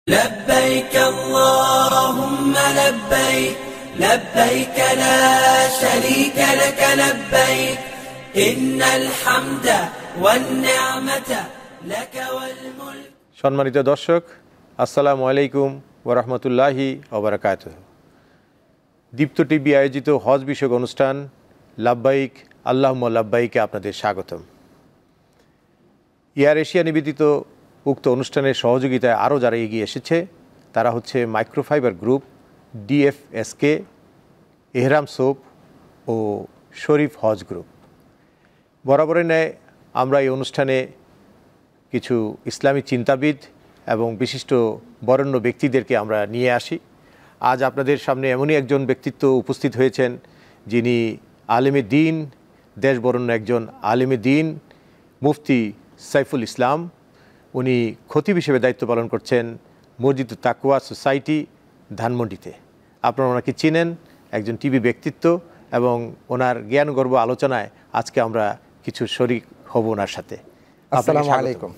لبيك اللهم لبيك لبيك لا شريك لك لبيك إن الحمد والنعمة لك والملك। সম্মানিত দর্শক, আসসালামু আলাইকুম ওয়া রাহমাতুল্লাহি ওয়া বারাকাতুহু। দীপ্ত টিভি আয়োজিত হজ বিষয়ক অনুষ্ঠান লাব্বাইক আল্লাহুম্মা লাব্বাইকে আপনাদের স্বাগতম। এয়ার এশিয়া নিবেদিত উক্ত অনুষ্ঠানের সহযোগিতায় আরও যারা এগিয়ে এসেছে তারা হচ্ছে মাইক্রোফাইবার গ্রুপ, ডিএফএসকে, এহরাম সোপ ও শরীফ হজ গ্রুপ। বরাবরের ন্যায় আমরা এই অনুষ্ঠানে কিছু ইসলামী চিন্তাবিদ এবং বিশিষ্ট বরেণ্য ব্যক্তিদেরকে আমরা নিয়ে আসি। আজ আপনাদের সামনে এমনই একজন ব্যক্তিত্ব উপস্থিত হয়েছেন যিনি আলেমে দ্বীন, দেশ বরেণ্য একজন আলেমে দ্বীন, মুফতি সাইফুল ইসলাম। উনি খতিব হিসেবে দায়িত্ব পালন করছেন মসজিদ তাকওয়া সোসাইটি ধানমন্ডিতে। আপনারা ওনাকে চিনেন, একজন টিভি ব্যক্তিত্ব, এবং ওনার জ্ঞানগর্ভ আলোচনায় আজকে আমরা কিছু শরীক হব ওনার সাথে। আসসালামু আলাইকুম।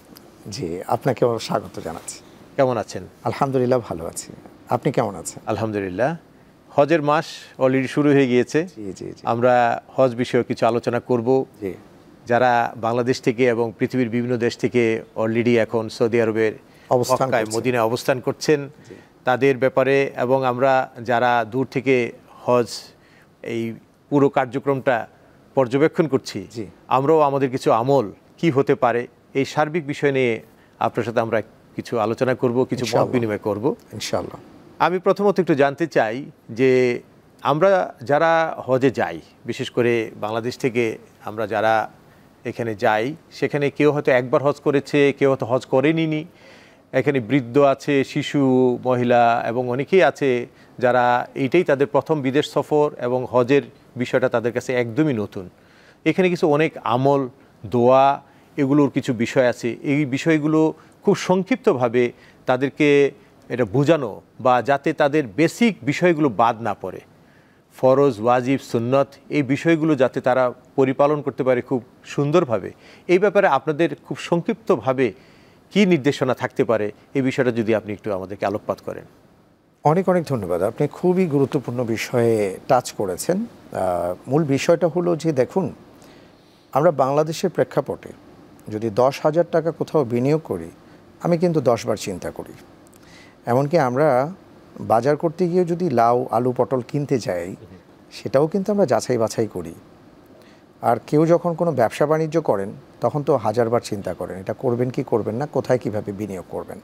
জি, আপনাকেও স্বাগত জানাচ্ছি। কেমন আছেন? আলহামদুলিল্লাহ ভালো আছি। আপনি কেমন আছেন? আলহামদুলিল্লাহ। হজের মাস অলরেডি শুরু হয়ে গিয়েছে। আমরা হজ বিষয়ে কিছু আলোচনা করব। যারা বাংলাদেশ থেকে এবং পৃথিবীর বিভিন্ন দেশ থেকে অলরেডি এখন সৌদি আরবের মক্কায় মদিনায় অবস্থান করছেন তাদের ব্যাপারে, এবং আমরা যারা দূর থেকে হজ এই পুরো কার্যক্রমটা পর্যবেক্ষণ করছি, আমরাও আমাদের কিছু আমল কি হতে পারে এই সার্বিক বিষয় নিয়ে আপনার সাথে আমরা কিছু আলোচনা করব, কিছু মত বিনিময় করব ইনশাআল্লাহ। আমি প্রথমত একটু জানতে চাই যে আমরা যারা হজে যাই, বিশেষ করে বাংলাদেশ থেকে আমরা যারা এখানে যাই, সেখানে কেউ হয়তো একবার হজ করেছে, কেউ হয়তো হজ করেনি। এখানে বৃদ্ধ আছে, শিশু, মহিলা এবং অনেকেই আছে যারা এইটাই তাদের প্রথম বিদেশ সফর, এবং হজের বিষয়টা তাদের কাছে একদমই নতুন। এখানে কিছু অনেক আমল, দোয়া, এগুলোর কিছু বিষয় আছে। এই বিষয়গুলো খুব সংক্ষিপ্তভাবে তাদেরকে এটা বোঝানো, বা যাতে তাদের বেসিক বিষয়গুলো বাদ না পড়ে, ফরজ, ওয়াজিব, সুন্নত, এই বিষয়গুলো যাতে তারা পরিপালন করতে পারে খুব সুন্দরভাবে। এই ব্যাপারে আপনাদের খুব সংক্ষিপ্তভাবে কি নির্দেশনা থাকতে পারে, এই বিষয়টা যদি আপনি একটু আমাদেরকে আলোকপাত করেন। অনেক অনেক ধন্যবাদ। আপনি খুবই গুরুত্বপূর্ণ বিষয়ে টাচ করেছেন। মূল বিষয়টা হলো যে দেখুন, আমরা বাংলাদেশের প্রেক্ষাপটে যদি 10,000 টাকা কোথাও বিনিয়োগ করি, আমি কিন্তু 10 বার চিন্তা করি। এমনকি আমরা বাজার করতে গিয়ে যদি লাউ, আলু, পটল কিনতে যাই, সেটাও কিন্তু আমরা যাচাই বাছাই করি। আর কেউ যখন কোনো ব্যবসা বাণিজ্য করেন তখন তো 1000 বার চিন্তা করেন এটা করবেন কি করবেন না, কোথায় কিভাবে বিনিয়োগ করবেন।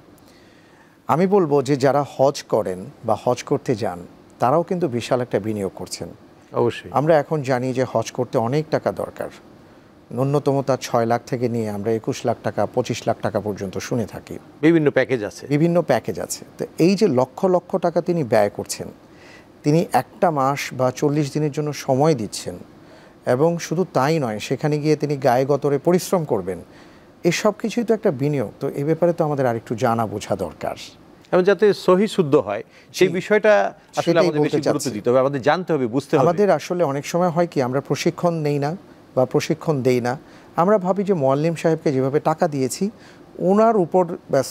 আমি বলবো যে যারা হজ করেন বা হজ করতে যান তারাও কিন্তু বিশাল একটা বিনিয়োগ করছেন। অবশ্যই আমরা এখন জানি যে হজ করতে অনেক টাকা দরকার। ন্যূনতম তার 6 লাখ থেকে নিয়ে আমরা 21 লাখ টাকা, 25 লাখ টাকা পর্যন্ত শুনে থাকি। বিভিন্ন প্যাকেজ আছে। তো এই যে লক্ষ লক্ষ টাকা তিনি ব্যয় করছেন, তিনি একটা মাস বা 40 দিনের জন্য সময় দিচ্ছেন, এবং শুধু তাই নয়, সেখানে গিয়ে তিনি গায়ে গতরে পরিশ্রম করবেন। এই সব কিছুই তো একটা বিনিয়োগ। তো এই ব্যাপারে তো আমাদের আরেকটু জানা বোঝা দরকার, এবং যাতে সহি শুদ্ধ হয় সেই বিষয়টা আসলে আমাদের বেশি গুরুত্ব দিতে হবে, আমাদের জানতে হবে, বুঝতে হবে। আমাদের আসলে অনেক সময় হয় কি, আমরা প্রশিক্ষণ নেই না বা প্রশিক্ষণ দেই না। আমরা ভাবি যে মোয়াল্লিম সাহেবকে যেভাবে টাকা দিয়েছি ওনার উপর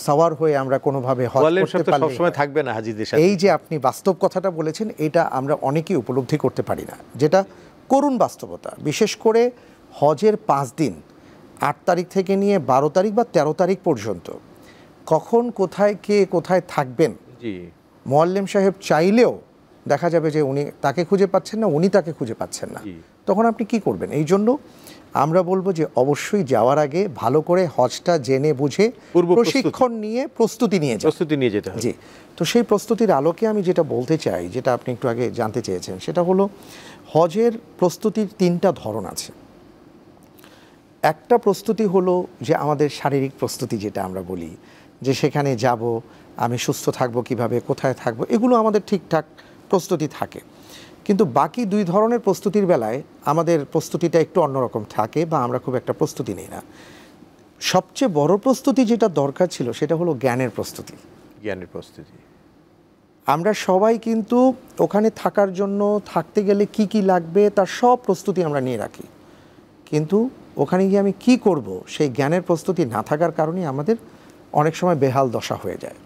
সাওয়ার হয়ে আমরা কোনোভাবে হজ করতে পারলে সবসময় থাকবে না হাজিদের সাথে। এই যে আপনি বাস্তব কথাটা বলেছেন, এটা আমরা অনেকেই উপলব্ধি করতে পারি না, যেটা করুণ বাস্তবতা। বিশেষ করে হজের 5 দিন, 8 তারিখ থেকে নিয়ে 12 তারিখ বা 13 তারিখ পর্যন্ত, কখন কোথায় কে কোথায় থাকবেন, মোয়াল্লিম সাহেব চাইলেও দেখা যাবে যে উনি তাকে খুঁজে পাচ্ছেন না, উনি তাকে খুঁজে পাচ্ছেন না। তখন আপনি কি করবেন? এই জন্য আমরা বলবো যে অবশ্যই যাওয়ার আগে ভালো করে হজটা জেনে বুঝে প্রশিক্ষণ নিয়ে প্রস্তুতি নিয়ে যেতে হবে। জি, তো সেই প্রস্তুতির আলোকে আমি যেটা বলতে চাই, যেটা আপনি একটু আগে জানতে চেয়েছেন, সেটা হলো হজের প্রস্তুতির 3টা ধরন আছে। একটা প্রস্তুতি হলো যে আমাদের শারীরিক প্রস্তুতি, যেটা আমরা বলি যে সেখানে যাব, আমি সুস্থ থাকবো কিভাবে, কোথায় থাকবো, এগুলো আমাদের ঠিকঠাক প্রস্তুতি থাকে। কিন্তু বাকি 2 ধরনের প্রস্তুতির বেলায় আমাদের প্রস্তুতিটা একটু অন্যরকম থাকে, বা আমরা খুব একটা প্রস্তুতি নিই না। সবচেয়ে বড় প্রস্তুতি যেটা দরকার ছিল সেটা হলো জ্ঞানের প্রস্তুতি। আমরা সবাই কিন্তু ওখানে থাকার জন্য, থাকতে গেলে কি কি লাগবে তার সব প্রস্তুতি আমরা নিয়ে রাখি, কিন্তু ওখানে গিয়ে আমি কি করব সেই জ্ঞানের প্রস্তুতি না থাকার কারণে আমাদের অনেক সময় বেহাল দশা হয়ে যায়।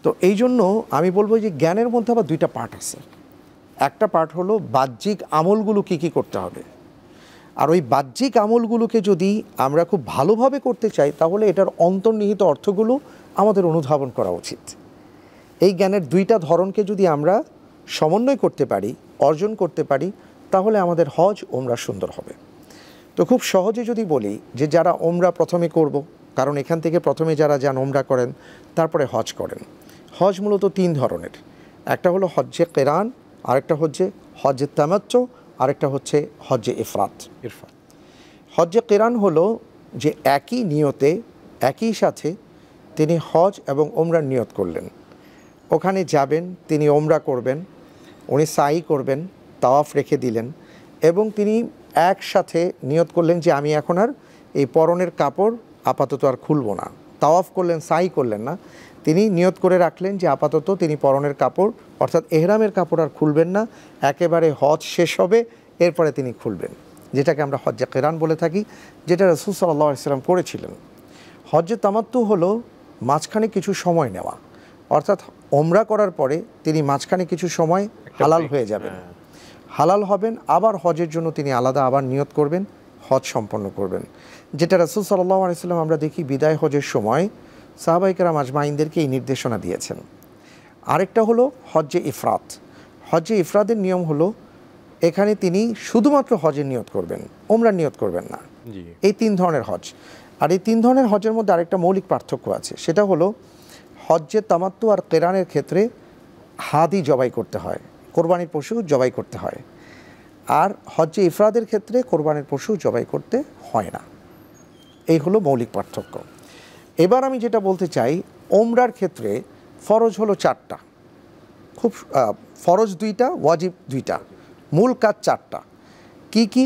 তো এই জন্য আমি বলবো যে জ্ঞানের মধ্যে আবার দুইটা পার্ট আছে। একটা পার্ট হলো বাহ্যিক আমলগুলো কি কি করতে হবে, আর ওই বাহ্যিক আমলগুলোকে যদি আমরা খুব ভালোভাবে করতে চাই তাহলে এটার অন্তর্নিহিত অর্থগুলো আমাদের অনুধাবন করা উচিত। এই জ্ঞানের দুইটা ধরনকে যদি আমরা সমন্বয় করতে পারি, অর্জন করতে পারি, তাহলে আমাদের হজ ওমরা সুন্দর হবে। তো খুব সহজে যদি বলি যে যারা ওমরা প্রথমে করব, কারণ এখান থেকে প্রথমে যারা যান ওমরা করেন তারপরে হজ করেন। হজ মূলত 3 ধরনের, একটা হলো হজ্জে কেরান, আরেকটা হচ্ছে হজ্জে তামাত্তু, আরেকটা হচ্ছে হজ্জে ইফরাত। হজ্জে কেরান হলো যে একই নিয়তে একই সাথে তিনি হজ এবং ওমরার নিয়ত করলেন, ওখানে যাবেন, তিনি ওমরা করবেন, উনি সাই করবেন, তাওয়াফ রেখে দিলেন এবং তিনি একসাথে নিয়ত করলেন যে আমি এখন আর এই পরনের কাপড় আপাতত আর খুলব না। তাওয়াফ করলেন, সাই করলেন না, তিনি নিয়ত করে রাখলেন যে আপাতত তিনি পরনের কাপড় অর্থাৎ এহরামের কাপড় আর খুলবেন না, একেবারে হজ শেষ হবে এরপরে তিনি খুলবেন, যেটাকে আমরা হজ্জে কেরান বলে থাকি, যেটা রাসূল সাল্লাল্লাহু আলাইহি ওয়াসাল্লাম করেছিলেন। হজ্জে তামাত্তু হলো মাঝখানে কিছু সময় নেওয়া, অর্থাৎ ওমরা করার পরে তিনি মাঝখানে কিছু সময় হালাল হয়ে যাবেন, হালাল হবেন, আবার হজের জন্য তিনি আলাদা আবার নিয়ত করবেন, হজ সম্পন্ন করবেন, যেটা রাসূল সাল্লাল্লাহু আলাইহি ওয়াসাল্লাম আমরা দেখি বিদায় হজের সময় সাহাবায়ে কেরাম আজমাইনদেরকে এই নির্দেশনা দিয়েছেন। আরেকটা হলো হজ্জে ইফরাত। হজ্জে ইফরাদের নিয়ম হলো এখানে তিনি শুধুমাত্র হজের নিয়ত করবেন, ওমরার নিয়ত করবেন না। এই 3 ধরনের হজ। আর এই 3 ধরনের হজের মধ্যে আরেকটা মৌলিক পার্থক্য আছে, সেটা হলো হজ্জে তামাত্তু আর কেরানের ক্ষেত্রে হাদি জবাই করতে হয়, কোরবানির পশু জবাই করতে হয়, আর হজ্জে ইফরাদের ক্ষেত্রে কোরবানির পশু জবাই করতে হয় না। এই হলো মৌলিক পার্থক্য। এবার আমি যেটা বলতে চাই, ওমরার ক্ষেত্রে ফরজ হলো 4টা, খুব ফরজ 2টা, ওয়াজিব 2টা, মূল কাজ 4টা। কি কি?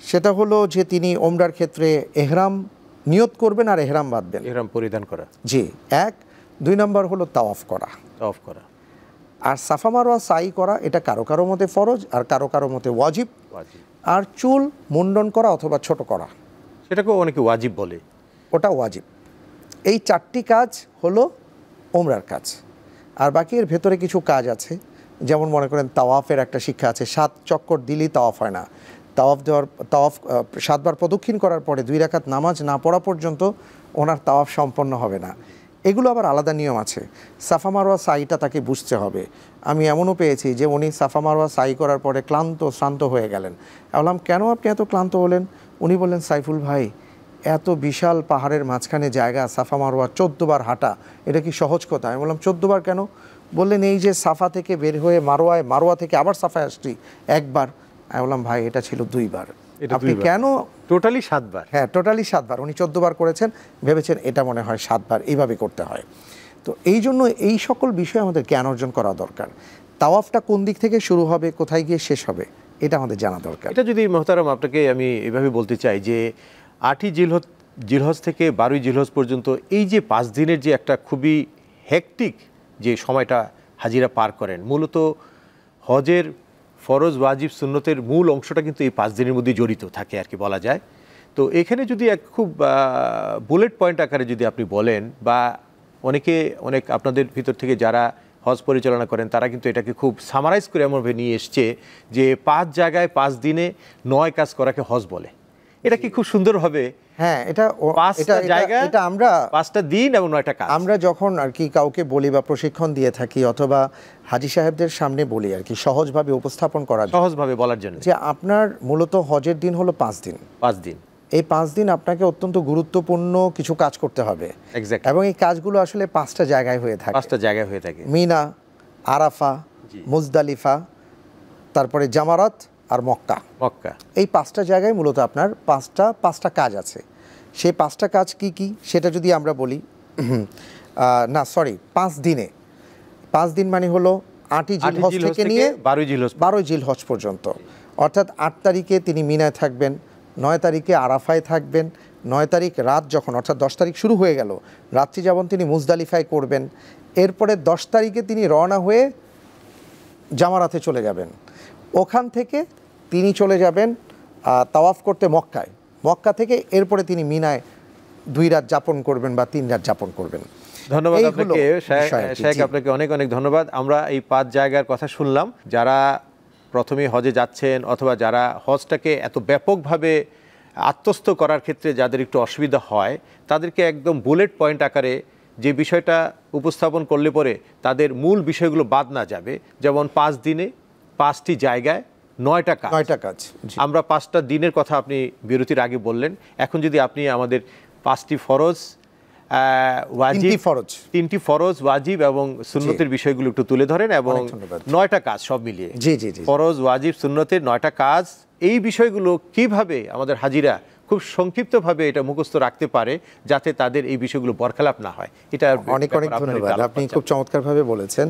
সেটা হলো যে তিনি ওমরার ক্ষেত্রে এহরাম নিয়ত করবেন আর এহরাম বাঁধবেন, এহরাম পরিধান করা, জি 1। 2 নম্বর হলো তাওয়াফ করা, আর সাফা মারওয়া সাই করা, এটা কারো কারো মতে ফরজ আর কারো কারো মতে ওয়াজিব। আর চুল মুন্ডন করা অথবা ছোট করা, সেটাকে অনেকে ওয়াজিব বলে, ওটা ওয়াজিব। এই 4টি কাজ হলো ওমরার কাজ। আর বাকি এর ভেতরে কিছু কাজ আছে, যেমন মনে করেন তাওয়াফের একটা শিক্ষা আছে, 7 চক্কর দিলেই তাওয়াফ হয় না, তাওয়াফ 7 বার প্রদক্ষিণ করার পরে 2 রাকাত নামাজ না পড়া পর্যন্ত ওনার তাওয়াফ সম্পন্ন হবে না। এগুলো আবার আলাদা নিয়ম আছে। সাফা মারওয়া সাইটা তাকে বুঝতে হবে। আমি এমনও পেয়েছি যে উনি সাফা মারওয়া সাই করার পরে শ্রান্ত হয়ে গেলেন। বললাম, কেন আপনি এত ক্লান্ত হলেন? উনি বললেন, সাইফুল ভাই, এত বিশাল পাহাড়ের মাঝখানে জায়গা, সাফা মারওয়া 14 বার হাঁটা, এটা কি সহজ কথা? আমি বললাম, 14 বার কেন? বললেন, এই যে সাফা থেকে বের হয়ে মারওয়া থেকে আবার সাফায় আসছি 1 বার। আমি বললাম, ভাই এটা ছিল 2 বার, আপনি কেন? টোটালি 7 বার। হ্যাঁ, টোটালি 7 বার। উনি 14 বার করেছেন, ভেবেছেন এটা মনে হয় 7 বার, এইভাবে করতে হয়। তো এই জন্য এই সকল বিষয়ে আমাদের জ্ঞান অর্জন করা দরকার। তাওয়াফটা কোন দিক থেকে শুরু হবে, কোথায় গিয়ে শেষ হবে, এটা আমাদের জানা দরকার। এটা যদি মোহতারাম আপনাকে আমি এভাবে বলতে চাই যে 8ই জিলহজ থেকে 12ই জিলহজ পর্যন্ত এই যে 5 দিনের যে একটা খুবই হেকটিক যে সময়টা হাজিরা পার করেন, মূলত হজের ফরজ, ওয়াজিব, সুন্নতের মূল অংশটা কিন্তু এই 5 দিনের মধ্যে জড়িত থাকে আর কি বলা যায়। তো এখানে যদি এক খুব বুলেট পয়েন্ট আকারে যদি আপনি বলেন, বা অনেক আপনাদের ভিতর থেকে যারা হজ পরিচালনা করেন তারা কিন্তু এটাকে খুব সামারাইজ করে এমনভাবে নিয়ে এসছে যে 5 জায়গায় 5 দিনে 9 কাজ করাকে হজ বলে। এটা কি খুব সুন্দর হবে? হ্যাঁ, এটা আমরা 5টা দিন এবং 9টা কাজ আমরা যখন আর কি কাউকে বলি বা প্রশিক্ষণ দিয়ে থাকি অথবা হাজী সাহেবদের সামনে বলি আর কি, সহজভাবে উপস্থাপন করার, সহজভাবে বলার জন্য, যে আপনার মূলত হজের দিন হলো 5 দিন। 5 দিন, এই 5 দিন আপনাকে অত্যন্ত গুরুত্বপূর্ণ কিছু কাজ করতে হবে, এবং এই কাজগুলো আসলে 5টা জায়গায় হয়ে থাকে। মিনা, আরাফা, মুজদালিফা, তারপরে জামারাত আর মক্কা। এই 5টা জায়গায় মূলত আপনার 5টা কাজ আছে। সেই 5টা কাজ কি কি সেটা যদি আমরা বলি, 5 দিনে, 5 দিন মানে হলো 8ই জিলহজ থেকে নিয়ে 12ই জিলহজ পর্যন্ত। অর্থাৎ 8 তারিখে তিনি মিনায় থাকবেন, 9 তারিখে আরাফায় থাকবেন, 9 তারিখ রাত যখন, অর্থাৎ 10 তারিখ শুরু হয়ে গেল, রাত্রি যেমন তিনি মুজদালিফায় করবেন। এরপরে 10 তারিখে তিনি রওনা হয়ে জামারাতে চলে যাবেন। ওখান থেকে তিনি চলে যাবেন তাওয়াফ করতে মক্কা থেকে এরপরে তিনি মিনায় 2 রাত যাপন করবেন বা 3 রাত যাপন করবেন। ধন্যবাদ এই হলো আপনাকে বিষয়টি। শেখ, জি। আপনাকে অনেক অনেক ধন্যবাদ। আমরা এই 5 জায়গার কথা শুনলাম। যারা প্রথমে হজে যাচ্ছেন অথবা যারা হজটাকে এত ব্যাপকভাবে আত্মস্থ করার ক্ষেত্রে যাদের একটু অসুবিধা হয়, তাদেরকে একদম বুলেট পয়েন্ট আকারে যে বিষয়টা উপস্থাপন করলে পরে তাদের মূল বিষয়গুলো বাদ না যাবে। যেমন 5 দিনে 5টি জায়গায় 9টা কাজ। 9টা কাজ। জি। আমরা 5টা দিনের কথা আপনি বিরতির আগে বললেন। এখন যদি আপনি আমাদের 5টি ফরজ, ওয়াজিব, 3টি ফরজ। 3টি ফরজ, ওয়াজিব এবং সুন্নতের বিষয়গুলো একটু তুলে ধরেন, এবং অনেক ধন্যবাদ। 9টা কাজ সব মিলিয়ে। জি জি জি। ফরজ, ওয়াজিব, সুন্নতের 9টা কাজ, এই বিষয়গুলো কিভাবে আমাদের হাজিরা খুব সংক্ষিপ্তভাবে এটা মুখস্থ রাখতে পারে যাতে তাদের এই বিষয়গুলো বরখেলাপ না হয়। এটা অনেক অনেক ধন্যবাদ। আপনি খুব চমৎকারভাবে বলেছেন।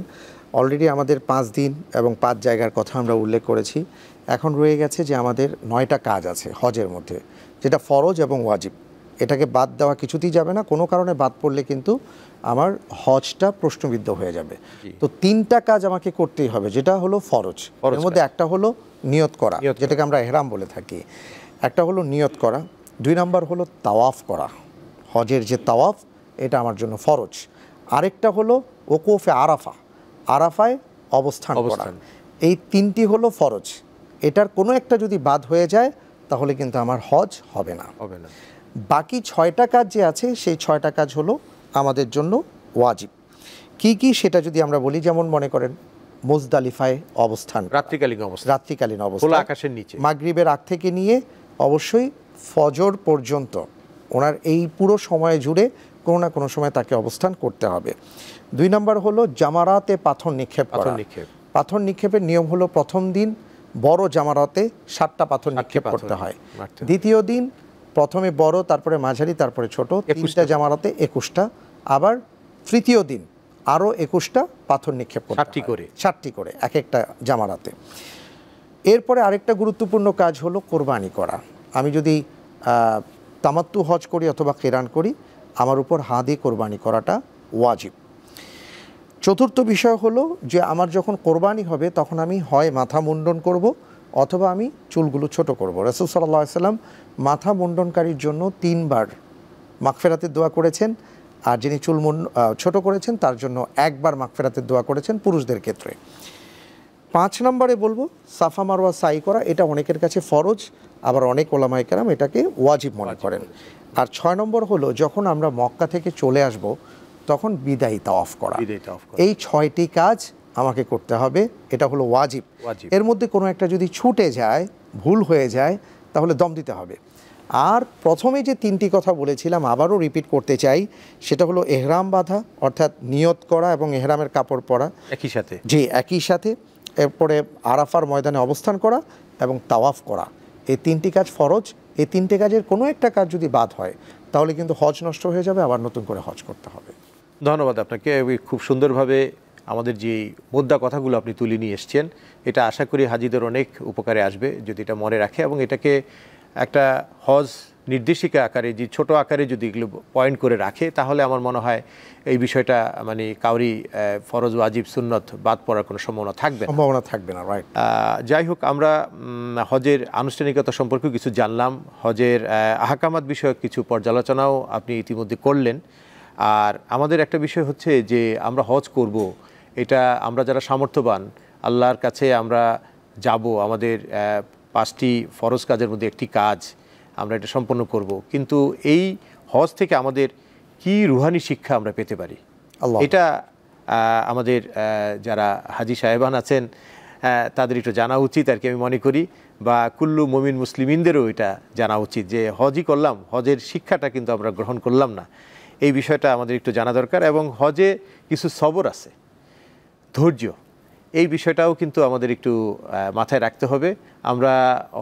অলরেডি আমাদের 5 দিন এবং 5 জায়গার কথা আমরা উল্লেখ করেছি। এখন রয়ে গেছে যে আমাদের 9টা কাজ আছে হজের মধ্যে, যেটা ফরজ এবং ওয়াজিব। এটাকে বাদ দেওয়া কিছুতেই যাবে না। কোনো কারণে বাদ পড়লে কিন্তু আমার হজটা প্রশ্নবিদ্ধ হয়ে যাবে। তো 3টা কাজ আমাকে করতেই হবে, যেটা হলো ফরজ। এর মধ্যে একটা হলো নিয়ত করা, যেটাকে আমরা ইহরাম বলে থাকি। একটা হলো নিয়ত করা। 2 নাম্বার হলো তাওয়াফ করা। হজের যে তাওয়াফ, এটা আমার জন্য ফরজ। আরেকটা হলো ওকুফে আরাফা, আরাফায় অবস্থান করা। এই 3টি হলো ফরজ। এটার কোনো একটা যদি বাদ হয়ে যায় তাহলে কিন্তু আমার হজ হবে না। বাকি 6টা কাজ যে আছে, সেই 6টা কাজ হলো আমাদের জন্য ওয়াজিব। কি কি সেটা যদি আমরা বলি, যেমন মনে করেন মুজদালিফায় অবস্থান, রাত্রিকালীন অবস্থান, খোলা আকাশের নিচে, মাগরিবের আগ থেকে নিয়ে অবশ্যই ফজর পর্যন্ত, ওনার এই পুরো সময় জুড়ে কোনো না কোনো সময় তাকে অবস্থান করতে হবে। 2 নাম্বার হলো জামারাতে পাথর নিক্ষেপ করা। পাথর নিক্ষেপের নিয়ম হলো প্রথম দিন বড় জামারাতে 7টা পাথর নিক্ষেপ করতে হয়। দ্বিতীয় দিন প্রথমে বড়, তারপরে মাঝারি, তারপরে ছোট, 3টা জামারাতে 21টা। আবার তৃতীয় দিন আরও 21টা পাথর নিক্ষেপ করতে হয়, 7টি করে এক একটা জামারাতে। এরপরে আরেকটা গুরুত্বপূর্ণ কাজ হলো কোরবানি করা। আমি যদি তামাত্তু হজ করি অথবা কিরান করি, আমার উপর হাদি কোরবানি করাটা ওয়াজিব। চতুর্থ বিষয় হলো যে আমার যখন কোরবানি হবে তখন আমি হয় মাথা মুন্ডন করব অথবা আমি চুলগুলো ছোট করব। রাসূল সাল্লাল্লাহু আলাইহি সাল্লাম মাথা মুন্ডনকারীর জন্য 3 বার মাগফিরাতের দোয়া করেছেন, আর যিনি চুল ছোট করেছেন তার জন্য 1 বার মাগফিরাতের দোয়া করেছেন পুরুষদের ক্ষেত্রে। 5 নম্বরে বলবো সাফা মারওয়া সাই করা। এটা অনেকের কাছে ফরজ, আবার অনেক ওলামায়ে কেরাম এটাকে ওয়াজিব মনে করেন। আর 6 নম্বর হলো যখন আমরা মক্কা থেকে চলে আসব তখন বিদায়ী তাওয়াফ করা। এই 6টি কাজ আমাকে করতে হবে, এটা হলো ওয়াজিব। এর মধ্যে কোনো একটা যদি ছুটে যায়, ভুল হয়ে যায়, তাহলে দম দিতে হবে। আর প্রথমে যে 3টি কথা বলেছিলাম আবারও রিপিট করতে চাই, সেটা হলো এহরাম বাঁধা, অর্থাৎ নিয়ত করা এবং এহরামের কাপড় পরা একই সাথে। জি, একই সাথে। এরপরে আরাফার ময়দানে অবস্থান করা এবং তাওয়াফ করা। এই 3টি কাজ ফরজ। এই 3টে কাজের কোনো একটা কাজ যদি বাদ হয় তাহলে কিন্তু হজ নষ্ট হয়ে যাবে, আবার নতুন করে হজ করতে হবে। ধন্যবাদ আপনাকে। খুব সুন্দরভাবে আমাদের যে মুদ্রা কথাগুলো আপনি তুলে নিয়ে এসছেন, এটা আশা করি হাজিদের অনেক উপকারে আসবে যদি এটা মনে রাখে, এবং এটাকে একটা হজ নির্দেশিকা আকারে, যে ছোট আকারে যদি এগুলো পয়েন্ট করে রাখে, তাহলে আমার মনে হয় এই বিষয়টা মানে কাউরি ফরজ, ওয়াজিব, সুন্নত বাদ পড়ার কোনো সম্ভাবনা থাকবে না। রাইট। যাই হোক, আমরা হজের আনুষ্ঠানিকতা সম্পর্কে কিছু জানলাম, হজের আহকামাত বিষয়ক কিছু পর্যালোচনাও আপনি ইতিমধ্যে করলেন। আর আমাদের একটা বিষয় হচ্ছে যে আমরা হজ করব, এটা আমরা যারা সামর্থ্যবান আল্লাহর কাছে আমরা যাব, আমাদের 5টি ফরজ কাজের মধ্যে একটি কাজ আমরা এটা সম্পন্ন করব, কিন্তু এই হজ থেকে আমাদের কি রুহানি শিক্ষা আমরা পেতে পারি, এটা আমাদের যারা হাজি সাহেবান আছেন তাদের একটু জানা উচিত আর কি আমি মনে করি, বা কুল্লু মুমিন মুসলিমিনদেরও এটা জানা উচিত যে হজই করলাম, হজের শিক্ষাটা কিন্তু আমরা গ্রহণ করলাম না। এই বিষয়টা আমাদের একটু জানা দরকার। এবং হজে কিছু সবর আছে, ধৈর্য, এই বিষয়টাও কিন্তু আমাদের একটু মাথায় রাখতে হবে। আমরা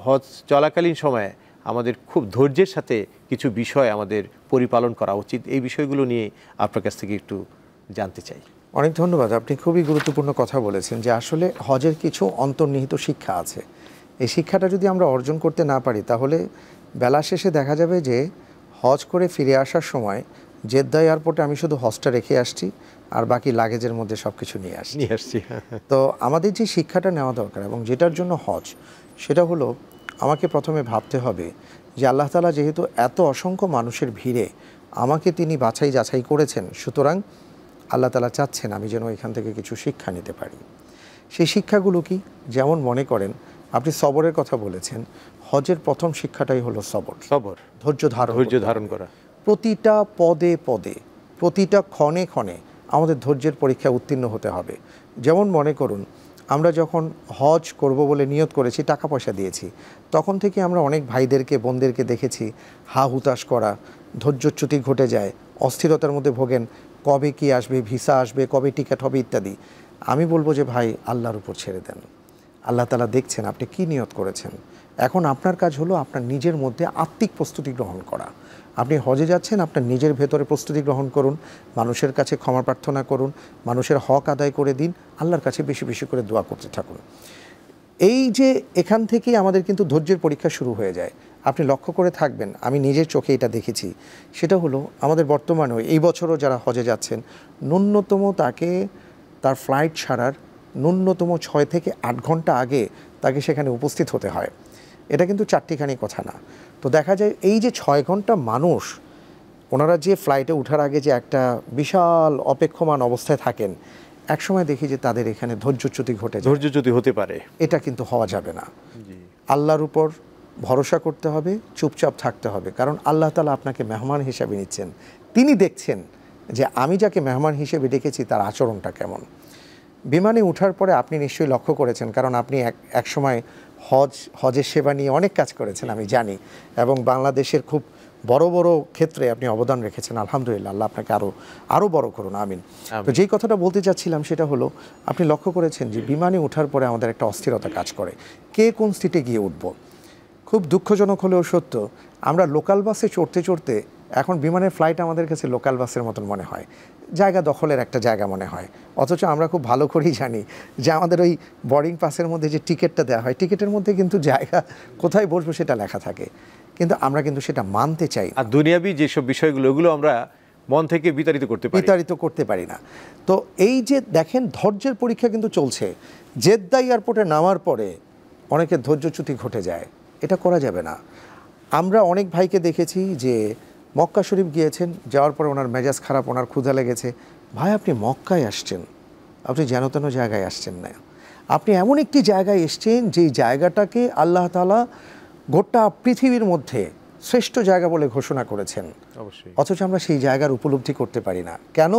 হজ চলাকালীন সময়ে আমাদের খুব ধৈর্যের সাথে কিছু বিষয় আমাদের পরিপালন করা উচিত। এই বিষয়গুলো নিয়ে আপনার কাছ থেকে একটু জানতে চাই। অনেক ধন্যবাদ। আপনি খুবই গুরুত্বপূর্ণ কথা বলেছেন যে আসলে হজের কিছু অন্তর্নিহিত শিক্ষা আছে। এই শিক্ষাটা যদি আমরা অর্জন করতে না পারি তাহলে বেলা শেষে দেখা যাবে যে হজ করে ফিরে আসার সময় জেদ্দা এয়ারপোর্টে আমি শুধু হজটা রেখে আসছি আর বাকি লাগেজের মধ্যে সব কিছু নিয়ে আসছি। তো আমাদের যে শিক্ষাটা নেওয়া দরকার এবং যেটার জন্য হজ, সেটা হলো আমাকে প্রথমে ভাবতে হবে যে আল্লাহ তাআলা যেহেতু এত অসংখ্য মানুষের ভিড়ে আমাকে তিনি বাছাই যাচাই করেছেন, সুতরাং আল্লাহ তাআলা চাচ্ছেন আমি যেন এখান থেকে কিছু শিক্ষা নিতে পারি। সেই শিক্ষাগুলো কি? যেমন মনে করেন আপনি সবরের কথা বলেছেন, হজের প্রথম শিক্ষাটাই হলো সবর, ধৈর্য ধারণ করা। প্রতিটা পদে পদে, প্রতিটা ক্ষণে ক্ষণে আমাদের ধৈর্যের পরীক্ষায় উত্তীর্ণ হতে হবে। যেমন মনে করুন আমরা যখন হজ করব বলে নিয়ত করেছি, টাকা পয়সা দিয়েছি, তখন থেকে আমরা অনেক ভাইদেরকে বোনদেরকে দেখেছি হা হুতাশ করা, ধৈর্যচ্যুতি ঘটে যায়, অস্থিরতার মধ্যে ভোগেন, কবে কি আসবে, ভিসা আসবে, কবে টিকিট হবে ইত্যাদি। আমি বলবো যে ভাই আল্লাহর উপর ছেড়ে দেন, আল্লাহ তাআলা দেখছেন আপনি কি নিয়ত করেছেন। এখন আপনার কাজ হলো আপনার নিজের মধ্যে আত্মিক প্রস্তুতি গ্রহণ করা। আপনি হজে যাচ্ছেন, আপনার নিজের ভেতরে প্রস্তুতি গ্রহণ করুন, মানুষের কাছে ক্ষমা প্রার্থনা করুন, মানুষের হক আদায় করে দিন, আল্লাহর কাছে বেশি বেশি করে দোয়া করতে থাকুন। এই যে এখান থেকেই আমাদের কিন্তু ধৈর্যের পরীক্ষা শুরু হয়ে যায়। আপনি লক্ষ্য করে থাকবেন, আমি নিজের চোখে এটা দেখেছি, সেটা হলো আমাদের বর্তমানেও এই বছরও যারা হজে যাচ্ছেন, ন্যূনতম তাকে তার ফ্লাইট ছাড়ার ন্যূনতম 6 থেকে 8 ঘন্টা আগে তাকে সেখানে উপস্থিত হতে হয়। এটা কিন্তু চারটিখানি কথা না। তো দেখা যায় এই যে 6 ঘন্টা মানুষ ওনারা যে ফ্লাইটে ওঠার আগে যে একটা বিশাল অপেক্ষমান অবস্থায় থাকেন, একসময় দেখি যে তাদের এখানে ধৈর্যচ্যুতি ঘটে যায়। ধৈর্যচ্যুতি হতে পারে, এটা কিন্তু হওয়া যাবে না। আল্লাহর উপর ভরসা করতে হবে, চুপচাপ থাকতে হবে, কারণ আল্লাহ তাআলা আপনাকে মেহমান হিসেবে নিচ্ছেন। তিনি দেখছেন যে আমি যাকে মেহমান হিসেবে ডেকেছি তার আচরণটা কেমন। বিমানে ওঠার পরে আপনি নিশ্চয়ই লক্ষ্য করেছেন, কারণ আপনি এক সময় হজের সেবা নিয়ে অনেক কাজ করেছেন আমি জানি, এবং বাংলাদেশের খুব বড় বড় ক্ষেত্রে আপনি অবদান রেখেছেন। আলহামদুলিল্লাহ, আল্লাহ আপনাকে আরও বড় করুন, আমিন। তো যেই কথাটা বলতে চাচ্ছিলাম সেটা হলো, আপনি লক্ষ্য করেছেন যে বিমানে ওঠার পরে আমাদের একটা অস্থিরতা কাজ করে, কে কোন সিটে গিয়ে উঠব। খুব দুঃখজনক হলেও সত্য, আমরা লোকাল বাসে চড়তে চড়তে এখন বিমানের ফ্লাইট আমাদের কাছে লোকাল বাসের মতন মনে হয়, জায়গা দখলের একটা জায়গা মনে হয়। অথচ আমরা খুব ভালো করেই জানি যে আমাদের ওই বোর্ডিং পাসের মধ্যে যে টিকিটটা দেওয়া হয়, টিকিটের মধ্যে কিন্তু জায়গা কোথায় বসবো সেটা লেখা থাকে, কিন্তু আমরা কিন্তু সেটা মানতে চাই। আর দুনিয়াবি যেসব বিষয়গুলো, ওগুলো আমরা মন থেকে বিতাড়িত করতে পারি না। তো এই যে দেখেন ধৈর্যের পরীক্ষা কিন্তু চলছে। জেদ্দা এয়ারপোর্টে নামার পরে অনেকের ধৈর্যচ্যুতি ঘটে যায়, এটা করা যাবে না। আমরা অনেক ভাইকে দেখেছি যে মক্কা শরীফ গিয়েছেন, যাওয়ার পরে ওনার মেজাজ খারাপ, ওনার ক্ষুধা লেগেছে। ভাই আপনি মক্কায় আসছেন, আপনি যেন তেন জায়গায় আসছেন না, আপনি এমন একটি জায়গায় এসছেন যেই জায়গাটাকে আল্লাহ তাআলা গোটা পৃথিবীর মধ্যে শ্রেষ্ঠ জায়গা বলে ঘোষণা করেছেন। অবশ্যই। অথচ আমরা সেই জায়গার উপলব্ধি করতে পারি না। কেন?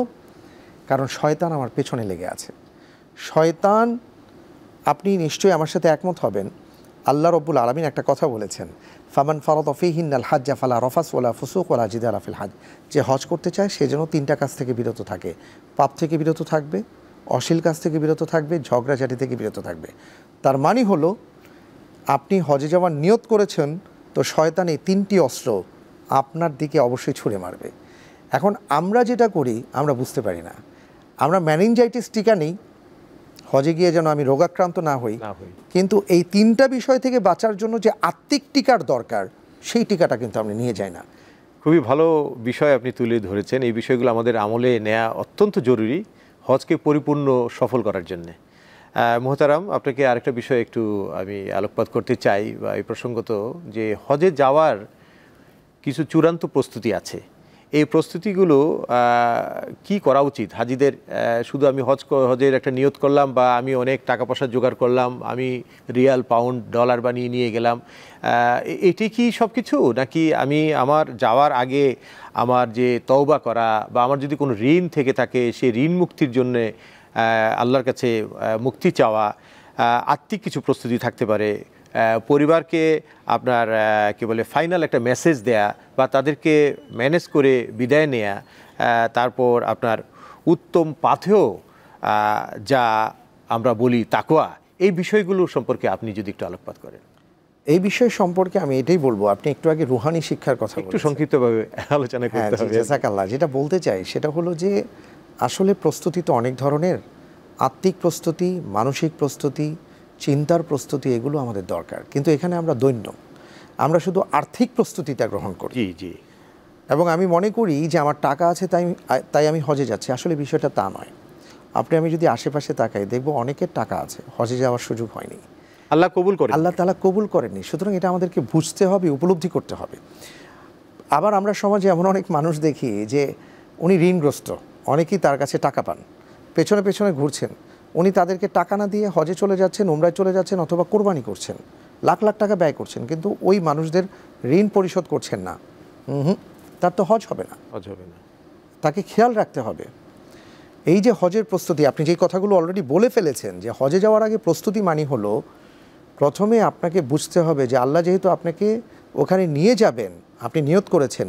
কারণ শয়তান আমার পেছনে লেগে আছে। শয়তান, আপনি নিশ্চয়ই আমার সাথে একমত হবেন, আল্লাহ রব্বুল আলামিন একটা কথা বলেছেন, ফামান ফারাদা ফীহিন্নাল হাজ্জা ফালা রাফাস ওয়ালা ফুসুক ওয়ালা জিদালা ফিল হজ। যে হজ করতে চায় সে যেন 3টা কাজ থেকে বিরত থাকে, পাপ থেকে বিরত থাকবে, অশ্লীল কাজ থেকে বিরত থাকবে, ঝগড়াঝাটি থেকে বিরত থাকবে। তার মানে হলো আপনি হজে যাওয়ার নিয়ত করেছেন, তো শয়তান এই 3টি অস্ত্র আপনার দিকে অবশ্যই ছুঁড়ে মারবে। এখন আমরা যেটা করি আমরা বুঝতে পারি না, আমরা মেনিনজাইটিস টিকা নিই হজে গিয়ে যেন আমি রোগাক্রান্ত না হই, কিন্তু এই 3টা বিষয় থেকে বাঁচার জন্য যে আত্মিক টিকার দরকার সেই টিকাটা কিন্তু আমরা নিয়ে যাই না। খুবই ভালো বিষয় আপনি তুলে ধরেছেন। এই বিষয়গুলো আমাদের আমলে নেওয়া অত্যন্ত জরুরি হজকে পরিপূর্ণ সফল করার জন্যে। মোহতারাম, আপনাকে আরেকটা বিষয় একটু আমি আলোকপাত করতে চাই, বা এই প্রসঙ্গত যে হজে যাওয়ার কিছু চূড়ান্ত প্রস্তুতি আছে, এই প্রস্তুতিগুলো কি করা উচিত হাজিদের? শুধু আমি হজের একটা নিয়ত করলাম, বা আমি অনেক টাকা পয়সা জোগাড় করলাম, আমি রিয়াল পাউন্ড ডলার বানিয়ে নিয়ে গেলাম, এটি কি সব কিছু? নাকি আমি আমার যাওয়ার আগে আমার যে তওবা করা, বা আমার যদি কোনো ঋণ থেকে থাকে সেই ঋণ মুক্তির জন্যে আল্লাহর কাছে মুক্তি চাওয়া, আত্মিক কিছু প্রস্তুতি থাকতে পারে, পরিবারকে আপনার কি বলে ফাইনাল একটা মেসেজ দেয়া, বা তাদেরকে ম্যানেজ করে বিদায় নেয়া, তারপর আপনার উত্তম পাথেয় যা আমরা বলি তাকওয়া, এই বিষয়গুলো সম্পর্কে আপনি যদি একটু আলোকপাত করেন। এই বিষয় সম্পর্কে আমি এটাই বলবো, আপনি একটু আগে রুহানি শিক্ষার কথা একটু সংক্ষিপ্তভাবে আলোচনা করতে হবে। জাযাকাল্লাহ। যেটা বলতে চাই সেটা হলো যে আসলে প্রস্তুতি তো অনেক ধরনের, আত্মিক প্রস্তুতি, মানসিক প্রস্তুতি, চিন্তার প্রস্তুতি, এগুলো আমাদের দরকার। কিন্তু এখানে আমরা দৈন্য, আমরা শুধু আর্থিক প্রস্তুতিটা গ্রহণ করি। জি জি। এবং আমি মনে করি যে আমার টাকা আছে তাই আমি হজে যাচ্ছি, আসলে বিষয়টা তা নয়। আমি যদি আশেপাশে তাকাই দেখব অনেকের টাকা আছে, হজে যাওয়ার সুযোগ হয়নি, আল্লাহ কবুল করেন, আল্লাহ তাআলা কবুল করেননি। সুতরাং এটা আমাদেরকে বুঝতে হবে, উপলব্ধি করতে হবে। আবার আমরা সমাজে এমন অনেক মানুষ দেখি যে উনি ঋণগ্রস্ত, অনেকেই তার কাছে টাকা পান, পেছনে পেছনে ঘুরছেন, উনি তাদেরকে টাকা না দিয়ে হজে চলে যাচ্ছেন, উমরায় চলে যাচ্ছেন, অথবা কোরবানি করছেন, লাখ লাখ টাকা ব্যয় করছেন, কিন্তু ওই মানুষদের ঋণ পরিশোধ করছেন না। তার তো হজ হবে না, হজ হবে না। তাকে খেয়াল রাখতে হবে। এই যে হজের প্রস্তুতি, আপনি যেই কথাগুলো অলরেডি বলে ফেলেছেন, যে হজে যাওয়ার আগে প্রস্তুতি মানে হলো প্রথমে আপনাকে বুঝতে হবে যে আল্লাহ যেহেতু আপনাকে ওখানে নিয়ে যাবেন, আপনি নিয়ত করেছেন,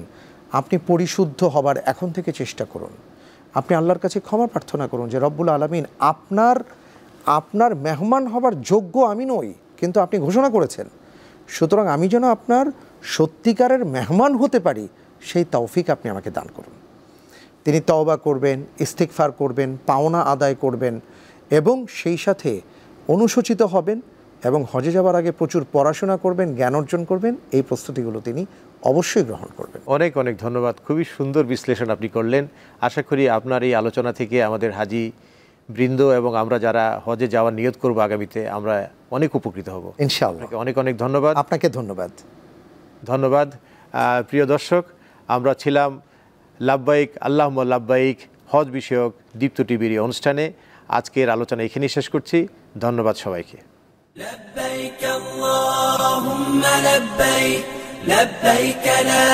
আপনি পরিশুদ্ধ হবার এখন থেকে চেষ্টা করুন। আপনি আল্লাহর কাছে ক্ষমা প্রার্থনা করুন যে রব্বুল আলামিন, আপনার মেহমান হবার যোগ্য আমি নই, কিন্তু আপনি ঘোষণা করেছেন, সুতরাং আমি যেন আপনার সত্যিকারের মেহমান হতে পারি, সেই তৌফিক আপনি আমাকে দান করুন। তিনি তওবা করবেন, ইস্তিগফার করবেন, পাওনা আদায় করবেন এবং সেই সাথে অনুশোচিত হবেন এবং হজে যাওয়ার আগে প্রচুর পড়াশোনা করবেন, জ্ঞান অর্জন করবেন। এই প্রস্তুতিগুলো তিনি অবশ্যই গ্রহণ করবেন। অনেক অনেক ধন্যবাদ, খুবই সুন্দর বিশ্লেষণ আপনি করলেন। আশা করি আপনার এই আলোচনা থেকে আমাদের হাজি বৃন্দ এবং আমরা যারা হজে যাওয়ার নিয়ত করব আগামীতে, আমরা অনেক উপকৃত হব ইনশাআল্লাহ। অনেক অনেক ধন্যবাদ। আপনাকে ধন্যবাদ। ধন্যবাদ। প্রিয় দর্শক, আমরা ছিলাম লাব্বাইক আল্লাহুম্মা লাব্বাইক হজ বিষয়ক দীপ্ত টিভির অনুষ্ঠানে। আজকের আলোচনা এখানেই শেষ করছি। ধন্যবাদ সবাইকে। لبيك اللهم لبيك لبيك لا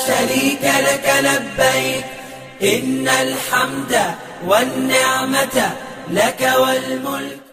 شريك لك لبيك إن الحمد والنعمة لك والملك